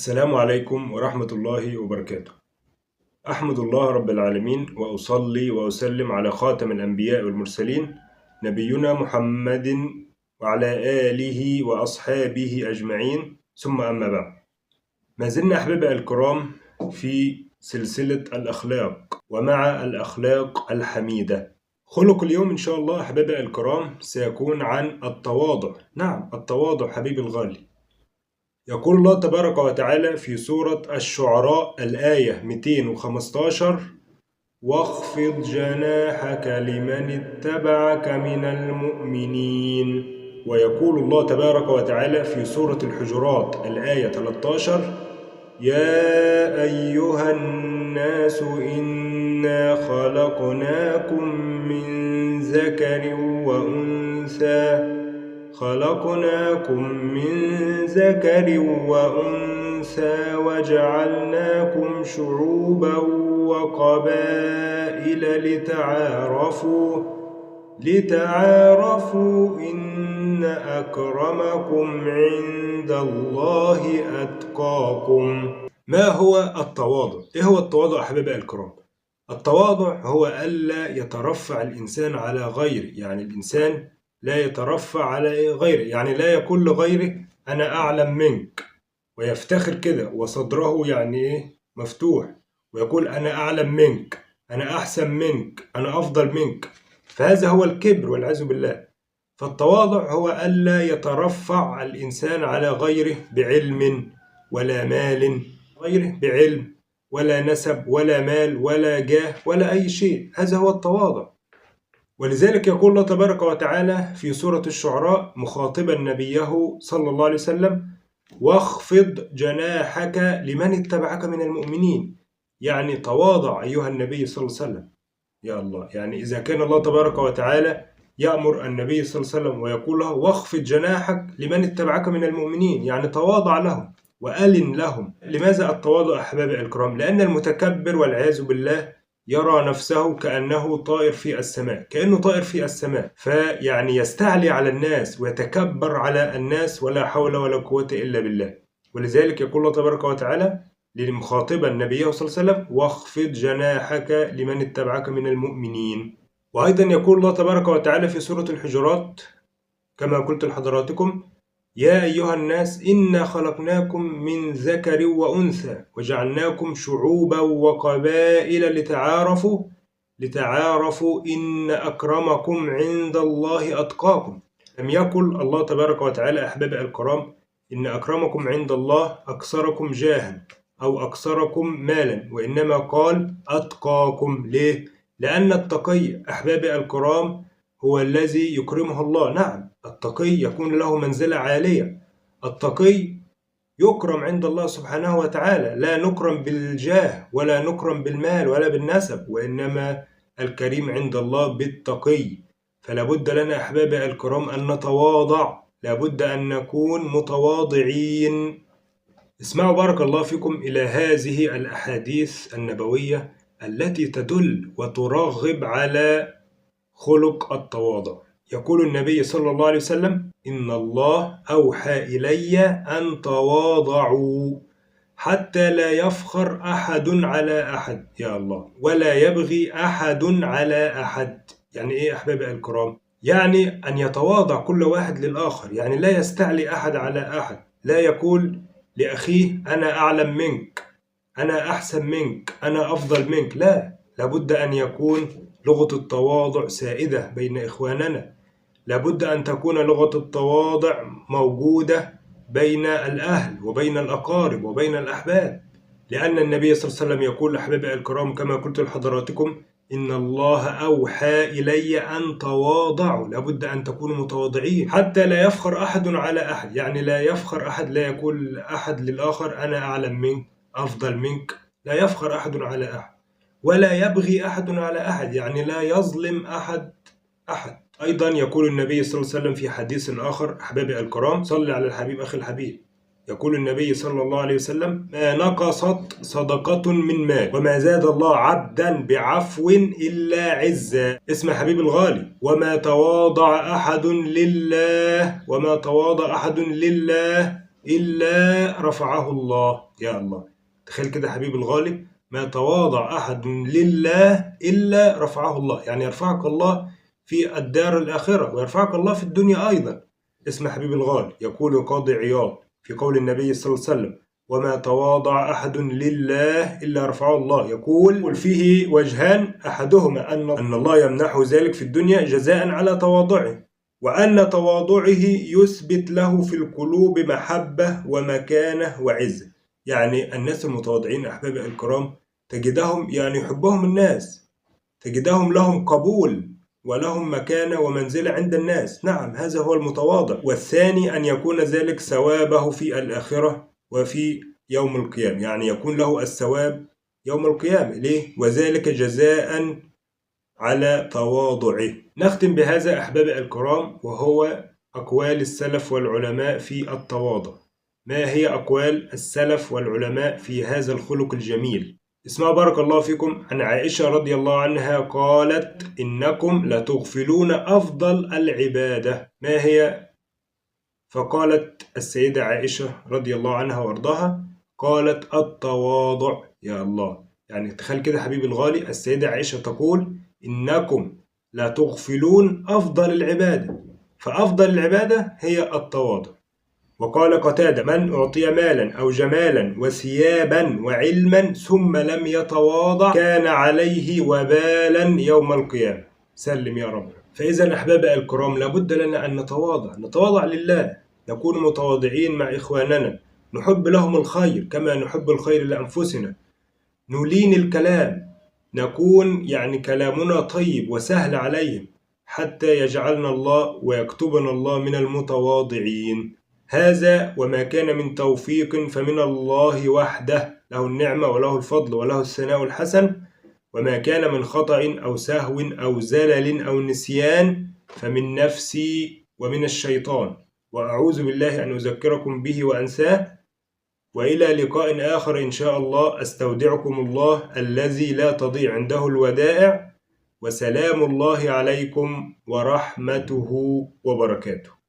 السلام عليكم ورحمة الله وبركاته. أحمد الله رب العالمين وأصلي وأسلم على خاتم الأنبياء والمرسلين نبينا محمد وعلى آله وأصحابه أجمعين، ثم أما بعد. ما زلنا أحبابي الكرام في سلسلة الأخلاق ومع الأخلاق الحميدة. خلق اليوم إن شاء الله أحبابي الكرام سيكون عن التواضع. نعم، التواضع حبيبي الغالي. يقول الله تبارك وتعالى في سورة الشعراء الآية 215: واخفض جناحك لمن اتبعك من المؤمنين. ويقول الله تبارك وتعالى في سورة الحجرات الآية 13: يا أيها الناس إنا خلقناكم من ذكر وأنثى وجعلناكم شعوبا وقبائل لتعارفوا إن أكرمكم عند الله أتقاكم. ما هو التواضع؟ إيه هو التواضع أحبابي الكرام؟ التواضع هو ألا يترفع الإنسان على غيره، يعني الإنسان لا يترفع على غيره، يعني لا يقول لغيره أنا أعلم منك ويفتخر كده وصدره يعني مفتوح ويقول أنا أعلم منك، أنا أحسن منك، أنا أفضل منك. فهذا هو الكبر والعياذ بالله. فالتواضع هو ألا يترفع الإنسان على غيره بعلم ولا مال، غيره بعلم ولا نسب ولا مال ولا جاه ولا أي شيء. هذا هو التواضع. ولذلك يقول الله تبارك وتعالى في سورة الشعراء مخاطبا نبيه صلى الله عليه وسلم: واخفض جناحك لمن اتبعك من المؤمنين. يعني تواضع أيها النبي صلى الله عليه وسلم. يا الله، يعني إذا كان الله تبارك وتعالى يأمر النبي صلى الله عليه وسلم ويقول له واخفض جناحك لمن اتبعك من المؤمنين، يعني تواضع لهم وألن لهم. لماذا التواضع أحبابي الكرام؟ لأن المتكبر والعياذ بالله يرى نفسه كأنه طائر في السماء، كأنه طائر في السماء، فيعني يستعلي على الناس ويتكبر على الناس، ولا حول ولا قوة إلا بالله. ولذلك يقول الله تبارك وتعالى لمخاطبا النبي صلى الله عليه وسلم: واخفض جناحك لمن اتبعك من المؤمنين. وأيضا يقول الله تبارك وتعالى في سورة الحجرات كما قلت لحضراتكم: يا أيها الناس إنا خلقناكم من ذكر وأنثى وجعلناكم شعوبا وقبائل لتعارفوا إن أكرمكم عند الله أتقاكم. لم يقل الله تبارك وتعالى أحبابي الكرام إن أكرمكم عند الله أكثركم جاها أو أكثركم مالا، وإنما قال أتقاكم. ليه؟ لأن التقي أحبابي الكرام هو الذي يكرمه الله. نعم، التقي يكون له منزلة عالية. التقي يكرم عند الله سبحانه وتعالى، لا نكرم بالجاه ولا نكرم بالمال ولا بالنسب، وإنما الكريم عند الله بالتقي. فلا بد لنا أحبابي الكرام أن نتواضع، لا بد أن نكون متواضعين. اسمعوا بارك الله فيكم إلى هذه الأحاديث النبوية التي تدل وترغب على خلق التواضع. يقول النبي صلى الله عليه وسلم: إن الله أوحى إلي أن تواضعوا حتى لا يفخر أحد على أحد، يا الله، ولا يبغي أحد على أحد. يعني إيه أحبابي الكرام؟ يعني أن يتواضع كل واحد للآخر، يعني لا يستعلي أحد على أحد، لا يقول لأخيه أنا أعلم منك، أنا أحسن منك، أنا أفضل منك. لا، لابد أن يكون لغة التواضع سائدة بين إخواننا. لابد أن تكون لغة التواضع موجودة بين الأهل وبين الأقارب وبين الأحباب، لأن النبي صلى الله عليه وسلم يقول أحبابي الكرام كما قلت لحضراتكم: إن الله أوحى إلي أن تواضعوا. لابد أن تكونوا متواضعين حتى لا يفخر أحد على أحد، يعني لا يفخر أحد، لا يقول أحد للآخر أنا أعلم منك، أفضل منك. لا يفخر أحد على أحد، ولا يبغي أحد على أحد، يعني لا يظلم أحد. أيضا يقول النبي صلى الله عليه وسلم في حديث آخر أحبابي الكرام، صل على الحبيب أخي الحبيب، يقول النبي صلى الله عليه وسلم: ما نقصت صدقة من مال وما زاد الله عبدا بعفو إلا عزا. اسم حبيب الغالي: وما تواضع أحد لله إلا رفعه الله. يا الله، تخيل كده حبيبي الغالي، ما تواضع أحد لله إلا رفعه الله، يعني يرفعك الله في الدار الآخرة ويرفعك الله في الدنيا أيضا. اسمع حبيبي الغالي، يقول القاضي عياض في قول النبي صلى الله عليه وسلم: وما تواضع أحد لله إلا رفعه الله. يقول فيه وجهان: أحدهما أن الله يمنحه ذلك في الدنيا جزاء على تواضعه، وأن تواضعه يثبت له في القلوب محبة ومكانة وعزة. يعني الناس المتواضعين أحبابي الكرام تجدهم يعني يحبهم الناس، تجدهم لهم قبول ولهم مكانة ومنزلة عند الناس. نعم، هذا هو المتواضع. والثاني أن يكون ذلك ثوابه في الآخرة وفي يوم القيامة، يعني يكون له الثواب يوم القيامة. ليه؟ وذلك جزاء على تواضعه. نختم بهذا أحبابي الكرام، وهو أقوال السلف والعلماء في التواضع. ما هي أقوال السلف والعلماء في هذا الخلق الجميل؟ اسمعوا بارك الله فيكم. عن عائشة رضي الله عنها قالت: إنكم لتغفلون أفضل العبادة. ما هي؟ فقالت السيدة عائشة رضي الله عنها وارضاها، قالت: التواضع. يا الله، يعني تخيل كده حبيبي الغالي، السيدة عائشة تقول: إنكم لا تغفلون أفضل العبادة، فأفضل العبادة هي التواضع. وقال قتادة: من أعطي مالا أو جمالا وثيابا وعلما ثم لم يتواضع كان عليه وبالا يوم القيامة. سلم يا رب. فإذا أحبابي الكرام، لابد لنا أن نتواضع لله، نكون متواضعين مع إخواننا، نحب لهم الخير كما نحب الخير لأنفسنا، نلين الكلام، نكون يعني كلامنا طيب وسهل عليهم، حتى يجعلنا الله ويكتبنا الله من المتواضعين. هذا وما كان من توفيق فمن الله وحده، له النعمة وله الفضل وله الثناء الحسن. وما كان من خطأ أو سهو أو زلل أو نسيان فمن نفسي ومن الشيطان، وأعوذ بالله أن أذكركم به وأنساه. وإلى لقاء آخر إن شاء الله، أستودعكم الله الذي لا تضيع عنده الودائع، وسلام الله عليكم ورحمته وبركاته.